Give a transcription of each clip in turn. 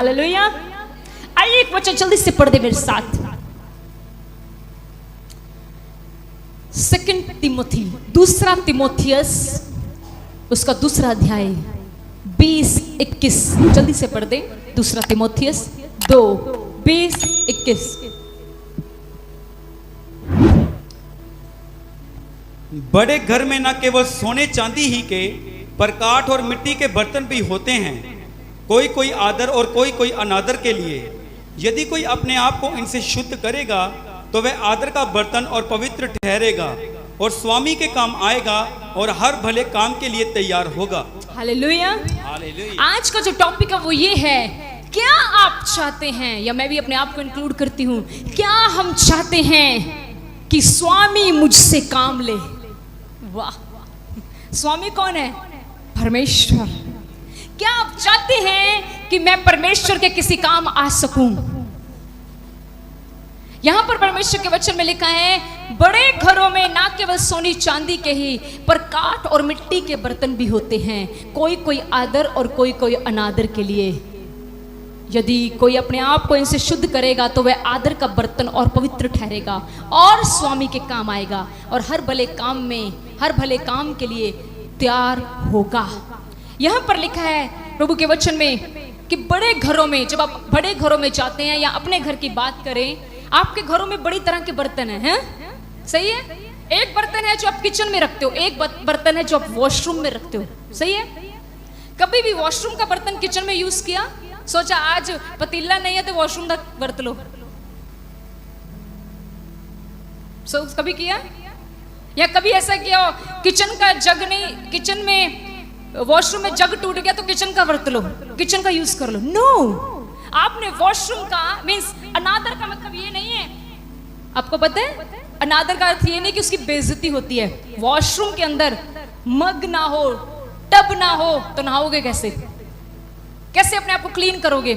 Hallelujah. आइए एक वचन जल्दी से पढ़ दे मेरे साथ। 2 तिमोथी, दूसरा तिमोथियस, उसका दूसरा अध्याय 20-21, जल्दी से पढ़ दे। दूसरा तिमोथियस 2:20-21। बड़े घर में न केवल सोने चांदी ही के पर काठ और मिट्टी के बर्तन भी होते हैं, कोई कोई आदर और कोई कोई अनादर के लिए। यदि कोई अपने आप को इनसे शुद्ध करेगा तो वह आदर का बर्तन और पवित्र ठहरेगा और स्वामी के काम आएगा और हर भले काम के लिए तैयार होगा। हालेलुया। हालेलुया। आज का जो टॉपिक है वो ये है, क्या आप चाहते हैं, या मैं भी अपने आप को इंक्लूड करती हूं, क्या हम चाहते हैं कि स्वामी मुझसे काम ले? वाह, स्वामी कौन है? परमेश्वर। क्या आप चाहते हैं कि मैं परमेश्वर के किसी काम आ सकूं? यहां पर परमेश्वर के वचन में लिखा है, बड़े घरों में ना केवल सोनी चांदी के ही पर काठ और मिट्टी के बर्तन भी होते हैं, कोई कोई आदर और कोई कोई अनादर के लिए। यदि कोई अपने आप को इनसे शुद्ध करेगा तो वह आदर का बर्तन और पवित्र ठहरेगा और स्वामी के काम आएगा और हर भले काम के लिए तैयार होगा। यहां पर लिखा है प्रभु के वचन में कि बड़े घरों में, जब आप बड़े घरों में जाते हैं या अपने घर की बात करें, आपके घरों में बड़ी तरह के बर्तन हैं, सही है? एक बर्तन है जो आप किचन में रखते हो, एक बर्तन है जो आप वॉशरूम में रखते हो, सही है? कभी भी वॉशरूम का बर्तन किचन में यूज किया? सोचा आज पतीला नहीं है तो वॉशरूम तक बरत लो, कभी किया? या कभी ऐसा किया किचन का जग नहीं, किचन में वॉशरूम में जग टूट गया तो किचन का बरत लो, किचन का यूज कर लो? नो, आपने वॉशरूम का मींस अनादर का मतलब ये नहीं है। आपको पता है अनादर का अर्थ ये नहीं कि उसकी बेइज्जती होती है। वॉशरूम के अंदर मग ना हो, टब ना हो तो नहाओगे कैसे? कैसे अपने आप को क्लीन करोगे?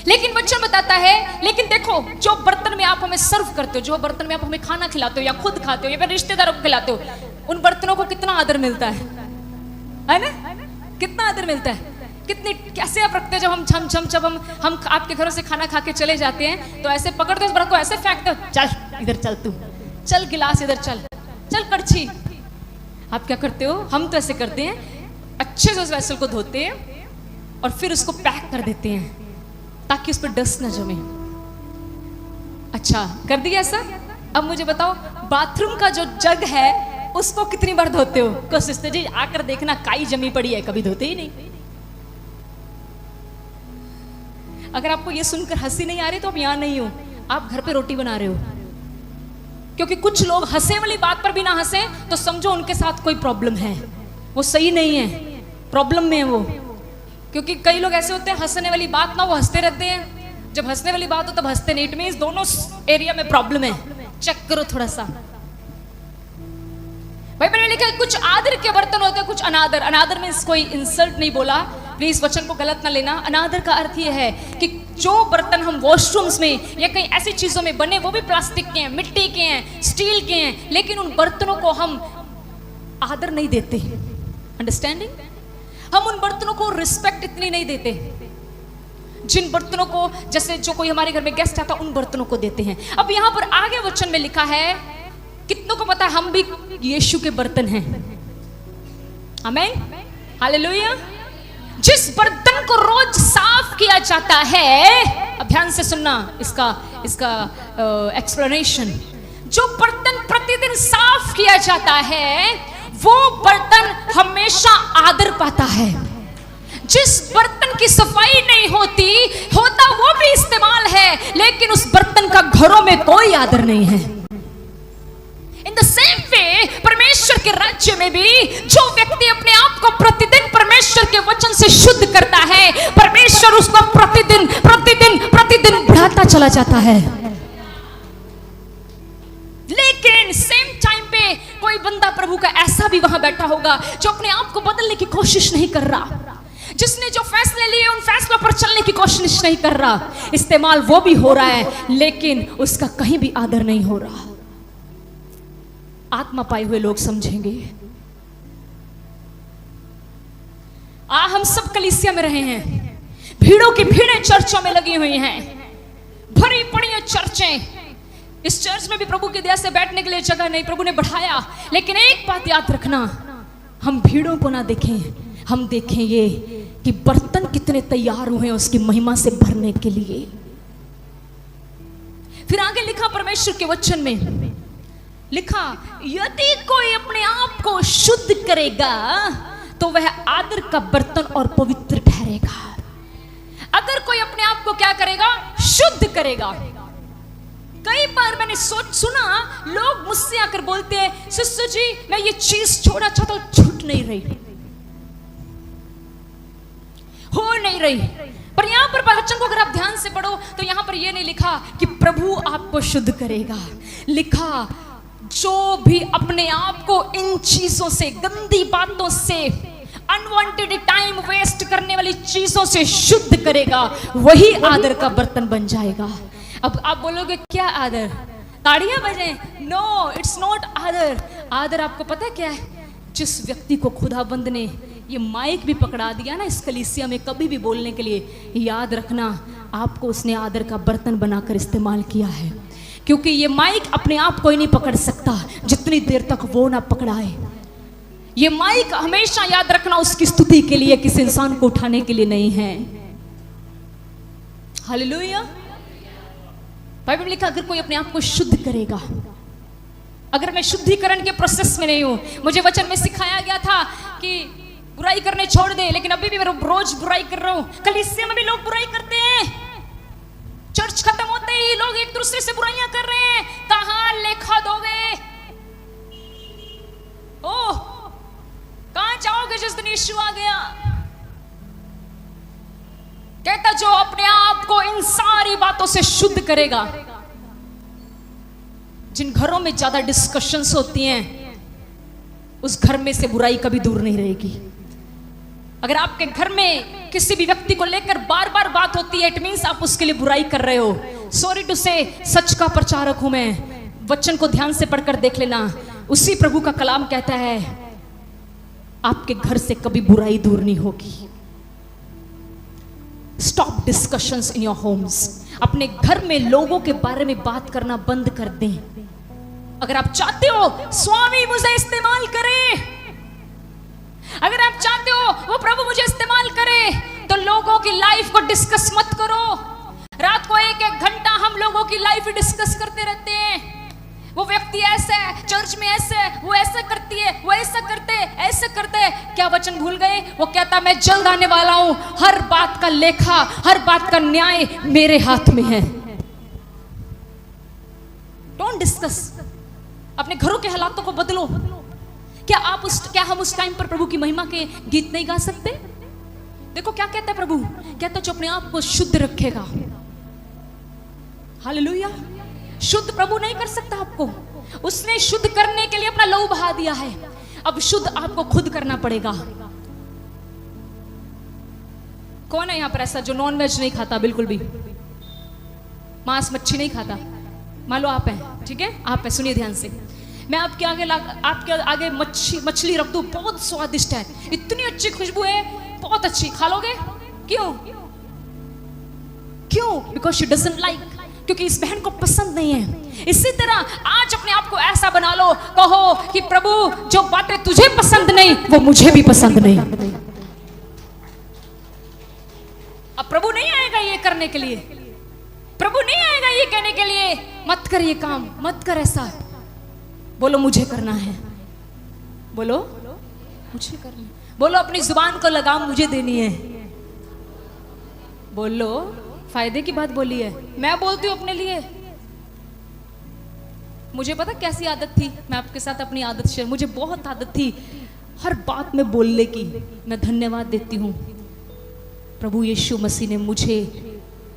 लेकिन वचन बताता है, लेकिन देखो जो बर्तन में आप हमें सर्व करते हो, जो बर्तन में आप हमें खाना खिलाते हो या खुद खाते हो या फिर रिश्तेदारों को खिलाते हो, उन बर्तनों को कितना आदर मिलता है ना? कितना आदर मिलता है? कितनी कैसे आप रखते हैं? जब हम आपके घरों से खाना खा के चले जाते हैं तो ऐसे पकड़ते हो इस बर्तन को, ऐसे फेंकते हो, चल इधर चल, तू चल गिलास इधर, चल कड़छी। आप क्या करते हो? हम तो ऐसे करते हैं, अच्छे से उस वेसल को धोते हैं और फिर उसको पैक कर देते हैं ताकि उस पर डस्ट ना जमे। अच्छा, कर दिया ऐसा? अब मुझे बताओ, बाथरूम का जो जग है उसको कितनी बार धोते हो? कोशिश तो जी आकर देखना, काई जमी पड़ी है, कभी धोते ही नहीं। अगर आपको ये सुनकर हंसी नहीं आ रही तो आप यहां नहीं हो, आप घर पे रोटी बना रहे हो। क्योंकि कुछ लोग हंसे वाली बात पर भी ना हंसे तो समझो उनके साथ कोई प्रॉब्लम है, वो सही नहीं है, प्रॉब्लम में है वो। क्योंकि कई लोग ऐसे होते हैं, हंसने वाली बात ना वो हंसते रहते हैं, जब हंसने वाली बात हो तब हंसते नहीं। इट मींस दोनों एरिया में प्रॉब्लम है, चेक करो थोड़ा सा। भाई मैंने लिखा है कुछ आदर के बर्तन होते हैं, कुछ अनादर। अनादर मींस कोई इंसल्ट नहीं बोला, प्लीज वचन को गलत ना लेना। अनादर का अर्थ यह है कि जो बर्तन हम वॉशरूम्स में या कहीं ऐसी चीजों में बने, वो भी प्लास्टिक के हैं, मिट्टी के हैं, स्टील के हैं, लेकिन उन बर्तनों को हम आदर नहीं देते। अंडरस्टैंडिंग? हम उन बर्तनों को रिस्पेक्ट इतनी नहीं देते जिन बर्तनों को, जैसे जो कोई हमारे घर में गेस्ट आता उन बर्तनों को देते हैं। अब यहां पर आगे वचन में लिखा है, कितनों को पता है हम भी यीशु के बर्तन हैं? आमीन, हालेलुया। जिस बर्तन को रोज साफ किया जाता है, अब ध्यान से सुनना इसका एक्सप्लेनेशन। जो बर्तन प्रतिदिन साफ किया जाता है वो बर्तन हमेशा आदर पाता है। जिस बर्तन की सफाई नहीं होता वो भी इस्तेमाल है, लेकिन उस बर्तन का घरों में कोई आदर नहीं है। इन द सेम वे परमेश्वर के राज्य में भी जो व्यक्ति अपने आप को प्रतिदिन परमेश्वर के वचन से शुद्ध करता है, परमेश्वर उसको प्रतिदिन बढ़ाता चला जाता है। लेकिन सेम टाइम पे कोई बंदा प्रभु का ऐसा भी वहां बैठा होगा जो अपने आप को बदलने की कोशिश नहीं कर रहा, जिसने जो फैसले लिए उन फैसलों पर चलने की कोशिश नहीं कर रहा। इस्तेमाल वो भी हो रहा है लेकिन उसका कहीं भी आदर नहीं हो रहा। आत्मा पाए हुए लोग समझेंगे। हम सब कलीसिया में रहे हैं, भीड़ों की भीड़ें चर्चों में लगी हुई हैं, भरी पड़ी हैं चर्चें। इस चर्च में भी प्रभु की दया से बैठने के लिए जगह नहीं, प्रभु ने बढ़ाया। लेकिन एक बात याद रखना, हम भीड़ों को ना देखें, हम देखें ये कि बर्तन कितने तैयार हुए हैं उसकी महिमा से भरने के लिए। फिर आगे लिखा परमेश्वर के वचन में, लिखा यदि कोई अपने आप को शुद्ध करेगा तो वह आदर का बर्तन और पवित्र ठहरेगा। अगर कोई अपने आप को क्या करेगा? शुद्ध करेगा। कई बार मैंने सुना लोग मुझसे आकर बोलते हैं, सिस्टर जी मैं ये चीज छोड़ना चाहता हूं, छूट नहीं रही, हो नहीं रही। पर यहां पर वचन को अगर आप ध्यान से पढ़ो तो यहां पर यह नहीं लिखा कि प्रभु आपको शुद्ध करेगा, लिखा जो भी अपने आप को इन चीजों से, गंदी बातों से, अनवांटेड टाइम वेस्ट करने वाली चीजों से शुद्ध करेगा, वही आदर का बर्तन बन जाएगा। अब आप बोलोगे क्या आदर? ताड़ियां बजे? नो, इट्स नॉट आदर। आदर आपको पता है क्या है? जिस व्यक्ति को खुदाबंद ने ये माइक भी पकड़ा दिया ना इस कलीसिया में कभी भी बोलने के लिए, याद रखना आपको उसने आदर का बर्तन बनाकर इस्तेमाल किया है। क्योंकि ये माइक अपने आप कोई नहीं पकड़ सकता जितनी देर तक वो ना पकड़ाए। ये माइक हमेशा याद रखना उसकी स्तुति के लिए, किसी इंसान को उठाने के लिए नहीं है। हालेलुया। बाइबल में लिखा अगर कोई अपने आप को शुद्ध करेगा। अगर मैं शुद्धिकरण के प्रोसेस में नहीं हूं, मुझे वचन में सिखाया गया था कि बुराई करने छोड़ दे, लेकिन अभी भी मैं रोज बुराई कर रहा हूं। कलीसिया में भी लोग बुराई करते हैं, चर्च खत्म होते ही लोग एक दूसरे से बुराइयां कर रहे हैं। कहां लेखा दोगे? ओह, कहां जाओगे जिस दिन यीशु आ गया? कहता जो अपने आप को इन सारी बातों से शुद्ध करेगा। जिन घरों में ज्यादा डिस्कशंस होती हैं उस घर में से बुराई कभी दूर नहीं रहेगी। अगर आपके घर में किसी भी व्यक्ति को लेकर बार बार बात होती है, इट मींस आप उसके लिए बुराई कर रहे हो। सॉरी टू से, सच का प्रचारक हूं मैं। वचन को ध्यान से पढ़कर देख लेना, उसी प्रभु का कलाम कहता है आपके घर से कभी बुराई दूर नहीं होगी। Stop discussions in your homes. अपने घर में लोगों के बारे में बात करना बंद कर दें। अगर आप चाहते हो स्वामी मुझे इस्तेमाल करे, अगर आप चाहते हो वो प्रभु मुझे इस्तेमाल करे, तो लोगों की लाइफ को डिस्कस मत करो। रात को एक एक घंटा हम लोगों की लाइफ डिस्कस करते रहते हैं। वो व्यक्ति ऐसा है, चर्च में ऐसे है, वो ऐसा करती है, वो ऐसा करते, ऐसे करते। क्या वचन भूल गए? वो कहता मैं जल्द आने वाला हूं, हर बात का लेखा, हर बात का न्याय मेरे हाथ में है। Don't discuss. अपने घरों के हालातों को बदलो। क्या हम उस टाइम पर प्रभु की महिमा के गीत नहीं गा सकते? देखो क्या कहता है प्रभु, कहता जो अपने आप को शुद्ध रखेगा। हालेलुया। शुद्ध प्रभु नहीं कर सकता आपको, उसने शुद्ध करने के लिए अपना लहू बहा दिया है। अब शुद्ध आपको खुद करना पड़ेगा। कौन है यहां पर ऐसा जो नॉन वेज नहीं खाता, बिल्कुल भी मांस मच्छी नहीं खाता? मान लो आप हैं, ठीक है, आप हैं, सुनिए ध्यान से। मैं आपके आगे मछली रख दूं, बहुत स्वादिष्ट है, इतनी अच्छी खुशबू है, बहुत अच्छी, खा लोगे? क्यों? बिकॉज शी डजंट लाइक, क्योंकि इस बहन को पसंद नहीं है। इसी तरह आज अपने आप को ऐसा बना लो, कहो कि प्रभु जो बातें तुझे पसंद नहीं वो मुझे भी पसंद नहीं। अब प्रभु नहीं आएगा ये करने के लिए, प्रभु नहीं आएगा ये कहने के लिए मत कर ये काम, मत कर ऐसा। बोलो मुझे करना है, बोलो मुझे करना है, बोलो अपनी जुबान को लगाम मुझे देनी है, बोलो फायदे की बात बोली है। मैं बोलती हूँ अपने लिए। मुझे पता कैसी आदत थी, मैं आपके साथ अपनी आदत शेयर, मुझे बहुत आदत थी हर बात में बोलने की। मैं धन्यवाद देती हूँ प्रभु यीशु मसीह ने मुझे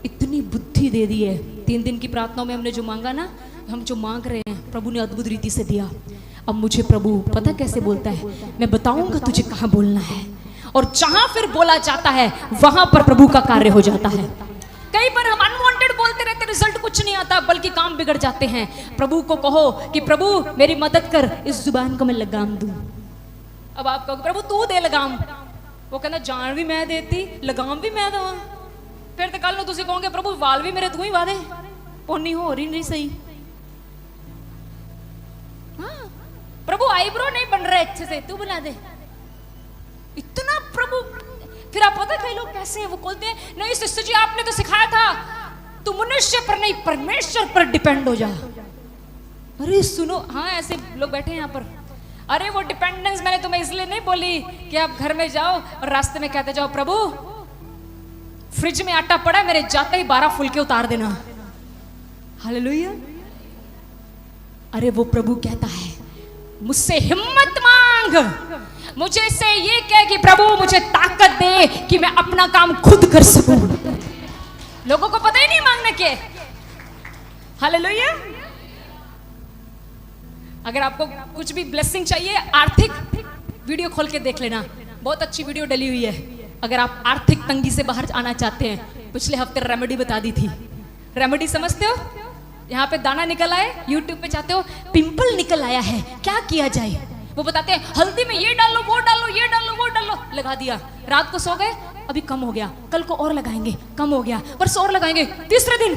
इतनी बुद्धि दे दी है। 3 दिन की प्रार्थनाओं में हमने जो मांगा ना, हम जो मांग रहे हैं प्रभु ने अद्भुत रीति से दिया। अब मुझे प्रभु पता कैसे बोलता है, मैं बताऊंगा तुझे कहाँ बोलना है, और जहां फिर बोला जाता है वहां पर प्रभु का कार्य हो जाता है। कई बार हम अनवांटेड बोलते रहते, रिजल्ट कुछ नहीं आता, बल्कि काम बिगड़ जाते हैं। प्रभु को कहो कि प्रभु मेरी मदद कर, इस जुबान को मैं लगाम दूं। अब आप कहो प्रभु तू दे लगाम, वो कहना जान भी मैं देती, लगाम भी मैं दूं। ਸਵੇਰ ਤੇ ਕੱਲ ਨੂੰ ਤੁਸੀਂ ਕਹੋਗੇ ਪ੍ਰਭੂ ਵਾਲ ਵੀ ਮੇਰੇ ਤੂੰ ਹੀ ਵਾਦੇ ਪੋਨੀ ਹੋ ਰਹੀ नहीं सही। हाँ प्रभु आईब्रो नहीं बन रहा अच्छे से तू बना दे इतना प्रभु। फिर आप पता कई लोग कैसे हैं वो बोलते हैं नहीं सिस्टर जी आपने तो सिखाया था तू मनुष्य पर नहीं परमेश्वर पर डिपेंड हो जा। अरे सुनो हाँ ऐसे लोग बैठे हैं यहाँ पर। अरे वो डिपेंडेंस मैंने तुम्हें इसलिए नहीं बोली कि आप घर में जाओ और रास्ते में कहते जाओ प्रभु फ्रिज में आटा पड़ा मेरे जाते ही 12 फुलके उतार देना। हालेलुया। अरे वो प्रभु कहता है मुझसे हिम्मत मांग मुझे से ये कह कि प्रभु मुझे ताकत दे कि मैं अपना काम खुद कर सकूं। लोगों को पता ही नहीं मांगने के। हालेलुया। अगर आपको कुछ भी ब्लेसिंग चाहिए आर्थिक वीडियो खोल के देख लेना बहुत अच्छी वीडियो डली हुई है। अगर आप आर्थिक तंगी से बाहर आना चाहते हैं पिछले हफ्ते रेमेडी बता दी थी। रेमेडी समझते हो यहाँ पे दाना निकल आए यूट्यूब पे चाहते हो पिंपल निकल आया है क्या किया जाए वो बताते हैं हल्दी में ये डालो वो डालो ये डालो वो डालो लगा दिया रात को सो गए अभी कम हो गया कल को और लगाएंगे कम हो गया परसों और लगाएंगे तीसरे दिन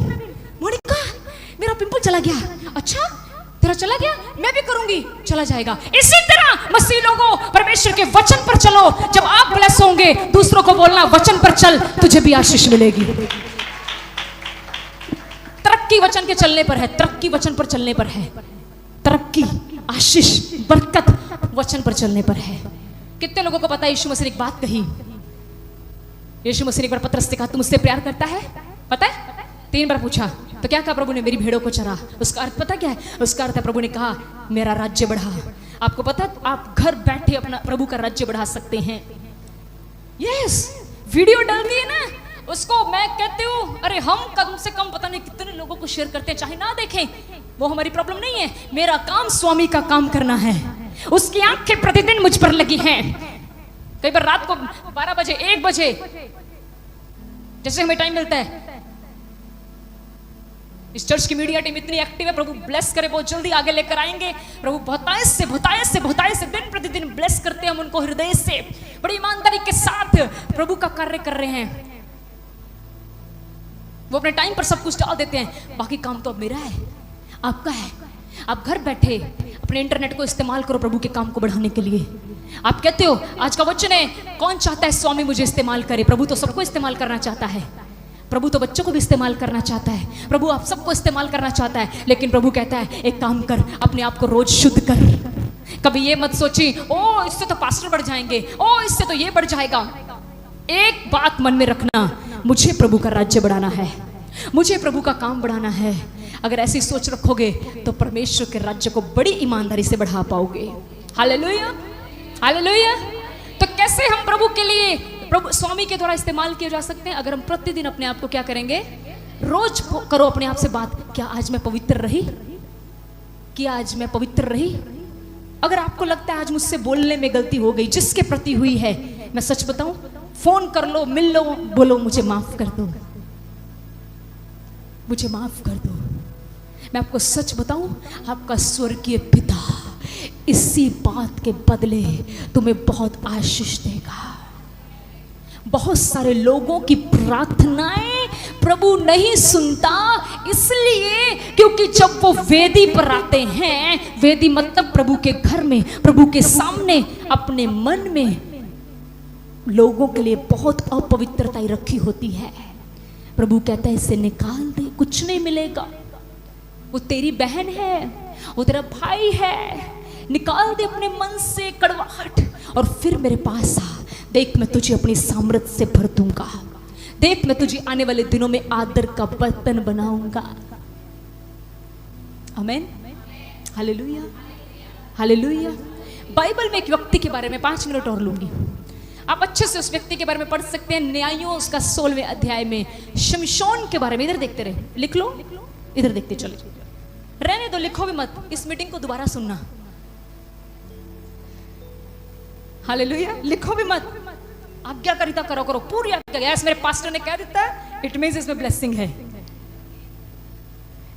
मोनिका मेरा पिंपल चला गया। अच्छा तेरा चला गया मैं भी करूंगी चला जाएगा। इसी तरह मसीह लोगों परमेश्वर के वचन पर चलो जब आप ब्लेस होंगे दूसरों को बोलना वचन पर चल तुझे भी आशीष मिलेगी। तरक्की वचन के चलने पर है तरक्की वचन पर चलने पर है तरक्की आशीष बरकत वचन पर चलने पर है। कितने लोगों को पता है यीशु मसीह ने एक बात कही। यीशु मसीह ने एक बार पतरस से कहा तू मुझसे प्यार करता है पता है 3 बार पूछा तो क्या कहा प्रभु ने मेरी भेड़ों को चरा। उसका अर्थ पता क्या है उसका अर्थ है प्रभु ने कहा मेरा राज्य बढ़ा। आपको पता आप घर बैठे अपना प्रभु का राज्य बढ़ा सकते हैं। यस वीडियो डाल दिए ना उसको मैं कहती हूँ अरे हम कम से कम पता नहीं कितने लोगों को शेयर करते हैं चाहे ना देखें वो हमारी प्रॉब्लम नहीं है। मेरा काम स्वामी का काम करना है उसकी आंखें प्रतिदिन मुझ पर लगी हैं। कई बार रात को 12 बजे 1 बजे जैसे हमें टाइम मिलता है इस चर्च की मीडिया टीम इतनी एक्टिव है प्रभु ब्लेस करे बहुत जल्दी आगे लेकर आएंगे। प्रभु बहुतायत से दिन प्रतिदिन ब्लेस करते हैं हम उनको हृदय से बड़ी ईमानदारी के साथ प्रभु का कार्य कर रहे हैं। वो अपने टाइम पर सब कुछ डाल देते हैं बाकी काम तो अब मेरा है आपका है। आप घर बैठे अपने इंटरनेट को इस्तेमाल करो प्रभु के काम को बढ़ाने के लिए। आप कहते हो आज का वचन है कौन चाहता है स्वामी मुझे इस्तेमाल करे। प्रभु तो सबको इस्तेमाल करना चाहता है। प्रभु तो बच्चों को भी इस्तेमाल करना चाहता है। प्रभु आप सबको इस्तेमाल करना चाहता है लेकिन प्रभु कहता है एक काम कर अपने आप को रोज शुद्ध कर। कभी ये मत सोची ओ इससे तो पास्टर बढ़ जाएंगे ओ इससे तो ये बढ़ जाएगा। एक बात मन में रखना मुझे प्रभु का राज्य बढ़ाना है मुझे प्रभु का काम बढ़ाना है। अगर ऐसी सोच रखोगे तो परमेश्वर के राज्य को बड़ी ईमानदारी से बढ़ा पाओगे। Hallelujah hallelujah. तो कैसे हम प्रभु के लिए प्रभु स्वामी के द्वारा इस्तेमाल किए जा सकते हैं अगर हम प्रतिदिन अपने आप को क्या करेंगे रोज करो अपने आप से बात क्या आज मैं पवित्र रही क्या आज मैं पवित्र रही। अगर आपको लगता है आज मुझसे बोलने में गलती हो गई जिसके प्रति हुई है मैं सच बताऊं फोन कर लो मिल लो बोलो मुझे माफ कर दो मुझे माफ कर दो। मैं आपको सच बताऊं आपका स्वर्गीय पिता इसी बात के बदले तुम्हें बहुत आशीष देगा। बहुत सारे लोगों की प्रार्थनाएं प्रभु नहीं सुनता इसलिए क्योंकि जब वो वेदी पर आते हैं वेदी मतलब प्रभु के घर में प्रभु के सामने अपने मन में लोगों के लिए बहुत अपवित्रता रखी होती है। प्रभु कहता है इसे निकाल दे कुछ नहीं मिलेगा। वो तेरी बहन है वो तेरा भाई है निकाल दे अपने मन से कड़वाहट और फिर मेरे पास आ। देख मैं तुझे अपनी सामर्थ से भर दूंगा। देख मैं तुझे आने वाले दिनों में आदर का बर्तन बनाऊंगा। आमीन हालेलुया हालेलुया। बाइबल में एक व्यक्ति के बारे में 5 मिनट और लूंगी। आप अच्छे से उस व्यक्ति के बारे में पढ़ सकते हैं न्यायों उसका 16वें अध्याय में शमशोन के बारे में। इधर देखते रहे लिख लो इधर देखते चले रहने दो लिखो भी मत इस मीटिंग को दोबारा सुनना। हालेलुया लिखो भी मत आज्ञाकारिता करो करो पूरी आज्ञा। यस मेरे पास्टर ने कह दिया इट मींस इसमें ब्लेसिंग है।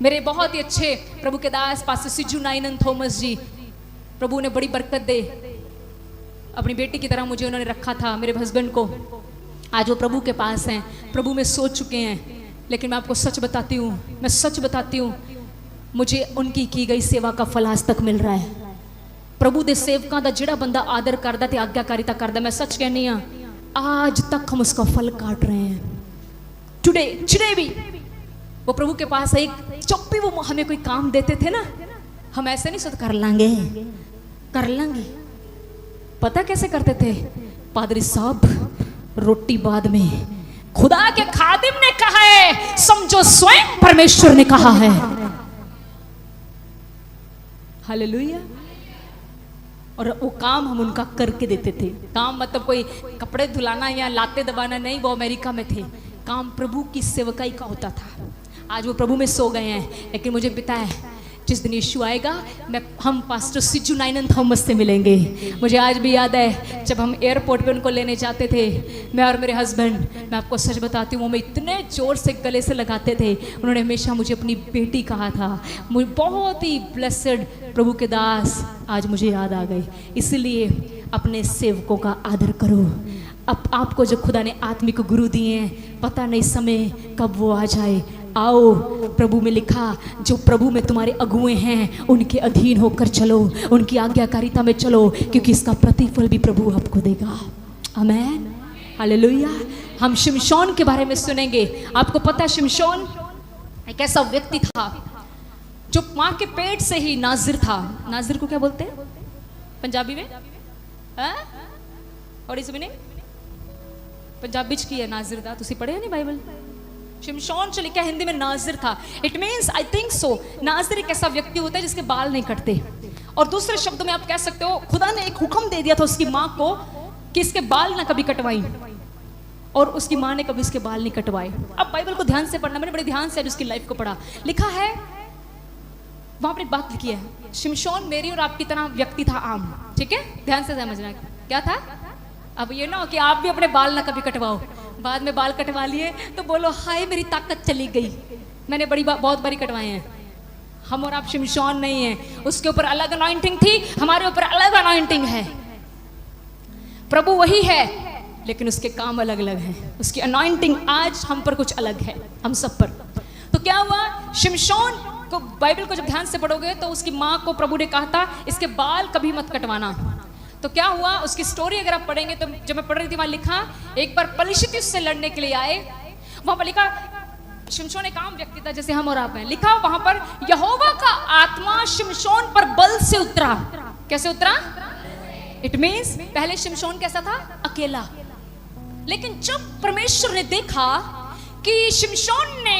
मेरे बहुत ही अच्छे प्रभु के दास पास्टर सिजू नाइनन थॉमस जी प्रभु ने बड़ी बरकत दे अपनी बेटी की तरह मुझे उन्होंने रखा था। मेरे हस्बैंड को आज वो प्रभु के पास हैं, प्रभु में सो चुके हैं, लेकिन मैं आपको सच बताती हूँ, मैं सच बताती हूँ, मुझे उनकी की गई सेवा का फल आज तक मिल रहा है। प्रभु दे सेवकां दा जिहड़ा बंदा आदर करदा ते आज्ञाकारिता करदा, मैं सच कहनी हाँ, आज तक हम उसका फल काट रहे हैं। टुडे भी वो प्रभु के पास एक, जब भी वो हमें कोई काम देते थे ना, हम ऐसे नहीं सोच कर लांगे। पता कैसे करते थे? पादरी साहब, रोटी बाद में, खुदा के खादिम ने कहा है, समझो स्वयं परमेश्वर ने कहा है। हालेलुया। और वो काम हम उनका करके देते थे। काम मतलब कोई कपड़े धुलाना या लाते दबाना नहीं, वो अमेरिका में थे। काम प्रभु की सेवकाई का होता था। आज वो प्रभु में सो गए हैं, लेकिन मुझे पता है जिस दिन यीशु आएगा, हम पास्टर सिजू नाइनन थॉमस से मिलेंगे। मुझे आज भी याद है जब हम एयरपोर्ट पे उनको लेने जाते थे, मैं और मेरे हस्बैंड, मैं आपको सच बताती हूँ, वो मैं इतने ज़ोर से गले से लगाते थे। उन्होंने हमेशा मुझे अपनी बेटी कहा था। मुझे बहुत ही ब्लेसेड प्रभु के दास आज मुझे याद आ गए। इसलिए अपने सेवकों का आदर करो। अब आपको जो खुदा ने आत्मिक गुरु दिए हैं, पता नहीं समय कब वो आ जाए। आओ, प्रभु में लिखा, जो प्रभु में तुम्हारे अगुए हैं उनके अधीन होकर चलो, उनकी आज्ञाकारिता में चलो, क्योंकि इसका प्रतिफल भी प्रभु आपको देगा। आमेन, हालेलुया। हम शिमशोन के बारे में सुनेंगे। आपको पता है शिमशोन एक ऐसा व्यक्ति था जो माँ के पेट से ही नाजिर था। नाजिर को क्या बोलते हैं पंजाबी में? और इस में पंजाबी च की है नाजिर दा, तुसी पढ़े नहीं बाइबल? शिमशोन च लिखा हिंदी में नाजिर था। It means, I think so, नाजिर एक ऐसा व्यक्ति होता है जिसके बाल नहीं कटते। और दूसरे शब्दों में आप कह सकते हो, खुदा ने एक हुक्म दे दिया था उसकी माँ को कि इसके बाल ना कभी कटवाई, और उसकी माँ ने कभी उसके बाल नहीं कटवाए। अब बाइबल को ध्यान से पढ़ना, मैंने बड़े ध्यान से उसकी लाइफ को पढ़ा। लिखा है वहां पर एक बात लिखी है, शिमशोन मेरी और आपकी तरह व्यक्ति था, आम। ठीक है, ध्यान से समझना क्या था। अब ये ना कि आप भी अपने बाल ना कभी कटवाओ, बाद में बाल कटवा लिए तो बोलो हाय मेरी ताकत चली गई। मैंने बहुत बारी कटवाए हैं। हम और आप शिमशोन नहीं है, उसके ऊपर अलग अनॉइंटिंग थी, हमारे ऊपर अलग अनॉइंटिंग है। प्रभु वही है, लेकिन उसके काम अलग अलग हैं। उसकी अनॉइंटिंग आज हम पर कुछ अलग है, हम सब पर। तो क्या हुआ, शिमशोन को बाइबल को जब ध्यान से पढ़ोगे तो उसकी माँ को प्रभु ने कहा था इसके बाल कभी मत कटवाना। तो क्या हुआ, उसकी स्टोरी अगर आप पढ़ेंगे तो जब मैं पढ़ रही थी वहां लिखा, एक बार पलिश्ती उससे लड़ने के लिए आए। वहां पर लिखा, शिमशोन एक आम व्यक्ति था जैसे हम और आप हैं। लिखा वहां पर, यहोवा का आत्मा शिमशोन पर बल से उतरा। कैसे उतरा? इट मीन्स पहले शिमशोन कैसा था? अकेला। लेकिन जब परमेश्वर ने देखा कि शिमशोन ने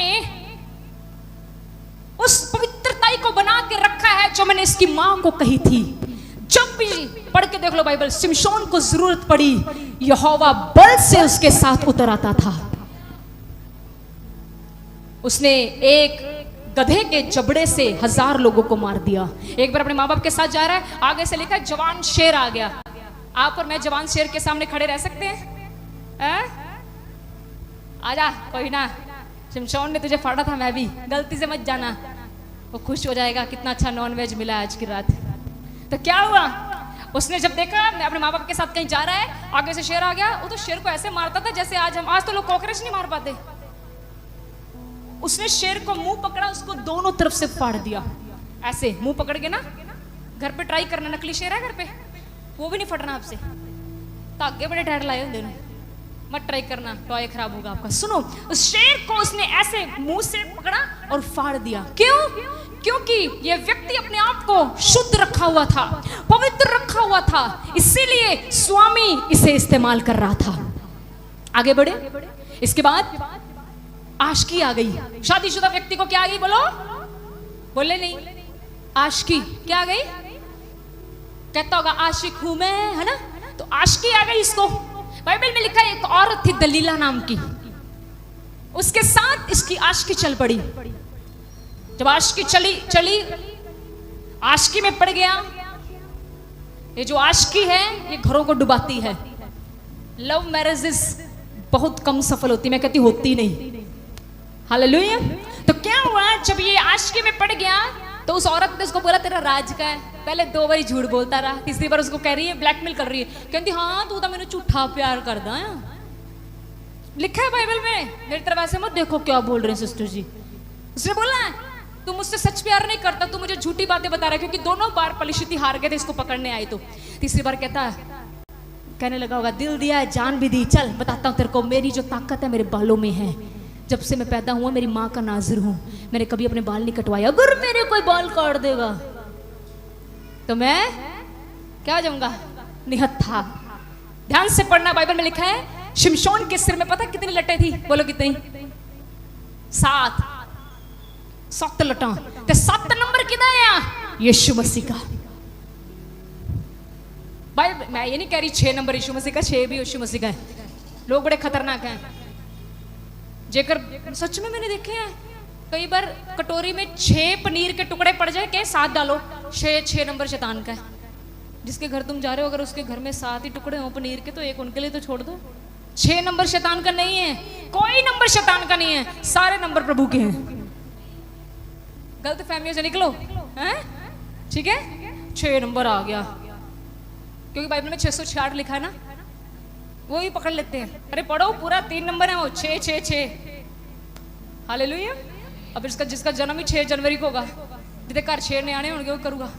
उस पवित्रताई को बना के रखा है जो मैंने इसकी मां को कही थी। जब भी पढ़ के देख लो बाइबल, शिमशोन को जरूरत पड़ी, यहोवा बल से उसके साथ उतर आता था। उसने एक गधे के जबड़े से 1000 लोगों को मार दिया। एक बार अपने माँ बाप के साथ जा रहा है, आगे से लिखा जवान शेर आ गया। आप और मैं जवान शेर के सामने खड़े रह सकते हैं? आजा, कोई ना, शिमशोन ने तुझे फाड़ा था, मैं भी, गलती से मत जाना। वो खुश हो जाएगा, कितना अच्छा नॉनवेज मिला आज की रात। तो क्या हुआ, उसने जब देखा मैं अपने माँ बाप के साथ कहीं जा रहा है, आगे से शेर आ गया। वो तो शेर को ऐसे मारता था जैसे आज तो लोग कॉकरोच नहीं मार पाते। उसने शेर को मुंह पकड़ा, उसको दोनों तरफ से फाड़ दिया। ऐसे मुंह पकड़ के ना, घर पे ट्राई करना, नकली शेर है घर पे, वो भी नहीं फटना आपसे। धागे बड़े टाइट लाए होंगे, मत ट्राई करना, टॉय खराब होगा आपका। सुनो, उस शेर को उसने ऐसे मुंह से पकड़ा और फाड़ दिया। क्यों? क्योंकि ये व्यक्ति अपने आप को शुद्ध रखा हुआ था, पवित्र रखा हुआ था, इसीलिए स्वामी इसे इस्तेमाल कर रहा था। आगे बढ़े। इसके बाद आशिकी आ गई। शादीशुदा व्यक्ति को क्या आ गई? बोलो, बोले नहीं, आशिकी क्या आ गई? कहता होगा आशिक हूं मैं, है ना? तो आशिकी आ गई इसको। बाइबल में लिखा है एक औरत थी दलीला नाम की, उसके साथ इसकी आशिकी चल पड़ी। जब आशिकी चली आशिकी में पड़ गया। ये जो आशिकी है ये घरों को डुबाती है। लव मैरिजेस बहुत कम सफल होती, मैं कहती होती नहीं। हालेलुया। तो क्या हुआ, जब ये आशिकी में पड़ गया तो उस औरत ने उसको बोला तेरा राज का है। पहले 2 बार झूठ बोलता रहा, तीसरी बार उसको कह रही है, ब्लैकमेल कर रही है, कहती हाँ तू तो मैंने झूठा प्यार करदा है। लिखा है बाइबल में, मेरी तरफ ऐसे मत देखो क्या बोल रहे हैं सिस्टर जी। उसने बोला है तू मुझसे सच प्यार नहीं करता, तू मुझे झूठी बातें बता रहा है, क्योंकि दोनों बार पलिश्ती हार गए थे इसको पकड़ने आए। तो तीसरी बार कहने लगा होगा दिल दिया है जान भी दी, चल बताता हूँ तेरे को, मेरी जो ताकत है मेरे बालों में है। जब से मैं पैदा हुआ मेरी माँ का नाजिर हूँ, मैंने कभी अपने बाल नहीं कटवाए, अगर मेरे कोई बाल काट देगा तो मैं क्या जाऊंगा निहत्था। ध्यान से पढ़ना, बाइबल में लिखा है शिमशोन के सिर में पता कितनी लटें थी? बोलो कितनी? 7 लटा। तो 7 नंबर किधर है? यीशु मसीह का। बाइबल मैं ये नहीं कह रही 6 नंबर यीशु मसीह का, 6 भी यीशु मसीह का है। लोग बड़े खतरनाक हैं, जेकर सच में मैंने देखे हैं कई बार कटोरी में 6 पनीर के टुकड़े पड़ जाए, क्या 7 डालो, 6 नंबर शैतान का है। जिसके घर तुम जा रहे हो अगर उसके घर में 7 ही टुकड़े हो पनीर के, तो एक उनके लिए तो छोड़ दो। 6 नंबर शैतान का नहीं है, कोई नंबर शैतान का नहीं है, सारे नंबर प्रभु के हैं। गलत फहमियों से निकलो, हैं? ठीक है, 6 नंबर आ गया क्योंकि बाइबल में 666 लिखा है ना, वो ही पकड़ लेते हैं। अरे पढ़ो पूरा 3 नंबर है वो, 6 6 6। हालेलुया। अब जिसका जन्म ही 6 जनवरी को होगा, जिसके घर 6 ने आने होंगे वो करूँगा,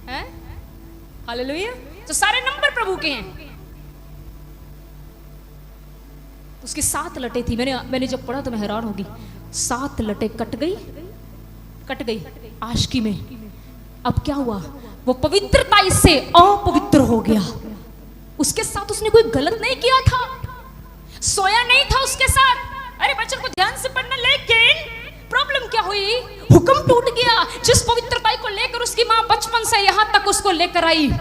हैं? हालेलुया। तो सारे नंबर प्रभु के हैं। उसकी 7 लटें थी। मैंने जब पढ़ा तो मैं हैरान होगी। 7 लटें कट गई आशिकी में। अब क्या हुआ? वो पवित्रता इससे अपवित्र हो गया। उसके साथ उसने कोई गलत नहीं किया था, सोया नहीं था उसके साथ। अरे बच्चों को ध्यान से पढ़ना। लेकिन प्रॉब्लम क्या हुई? हुक्म टूट गया। जिस पवित्रता को लेकर उसकी माँ बचपन से यहां तक उसको लेकर आई,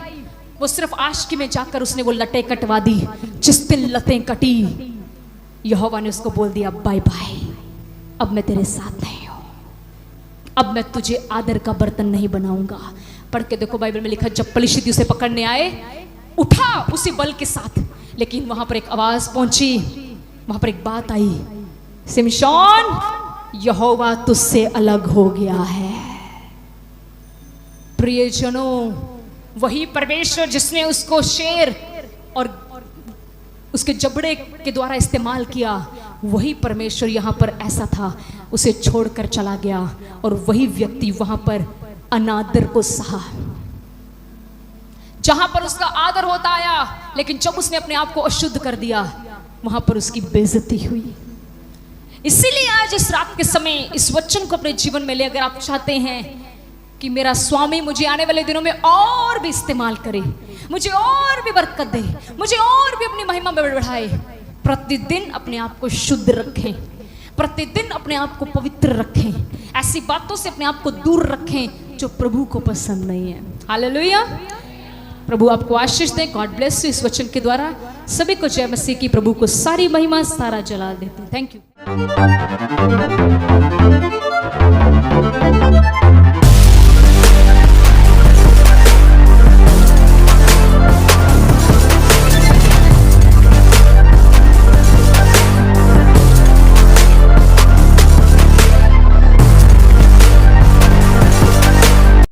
वो सिर्फ आशिकी में जाकर उसने वो लटें कटवा दी। जिस दिन लतें कटी, यहोवा ने उसको बोल दिया बाय बाय, अब मैं तेरे साथ नहीं हूं, अब मैं तुझे आदर का बर्तन नहीं बनाऊंगा। पढ़ के देखो, बाइबल में लिखा जब पलिश्ती उसे पकड़ने आए, उठा उसी बल के साथ, लेकिन वहां पर एक आवाज पहुंची, वहां पर एक बात आई, शिमशोन यहोवा तुझसे अलग हो गया है। प्रियजनों, वही परमेश्वर जिसने उसको शेर और उसके जबड़े के द्वारा इस्तेमाल किया, वही परमेश्वर यहाँ पर ऐसा था, उसे छोड़कर चला गया। और वही व्यक्ति वहां पर अनादर को सहा। जहां पर उसका आदर होता आया, लेकिन जब उसने अपने आप को अशुद्ध कर दिया, वहां पर उसकी बेइज्जती हुई। इसीलिए आज इस रात के समय इस वचन को अपने जीवन में ले, अगर आप चाहते हैं कि मेरा स्वामी मुझे आने वाले दिनों में और भी इस्तेमाल करे, मुझे और भी बरकत दे, मुझे और भी अपनी महिमा में बढ़ाए, प्रतिदिन अपने आप को शुद्ध रखें, प्रतिदिन अपने आप को पवित्र रखें, ऐसी बातों से अपने आप को दूर रखें जो प्रभु को पसंद नहीं है। हालेलुया। प्रभु आपको आशीष दे। God bless you. इस वचन के द्वारा सभी को जय मसीह की। प्रभु को सारी महिमा सारा जलाल देते हैं। Thank you.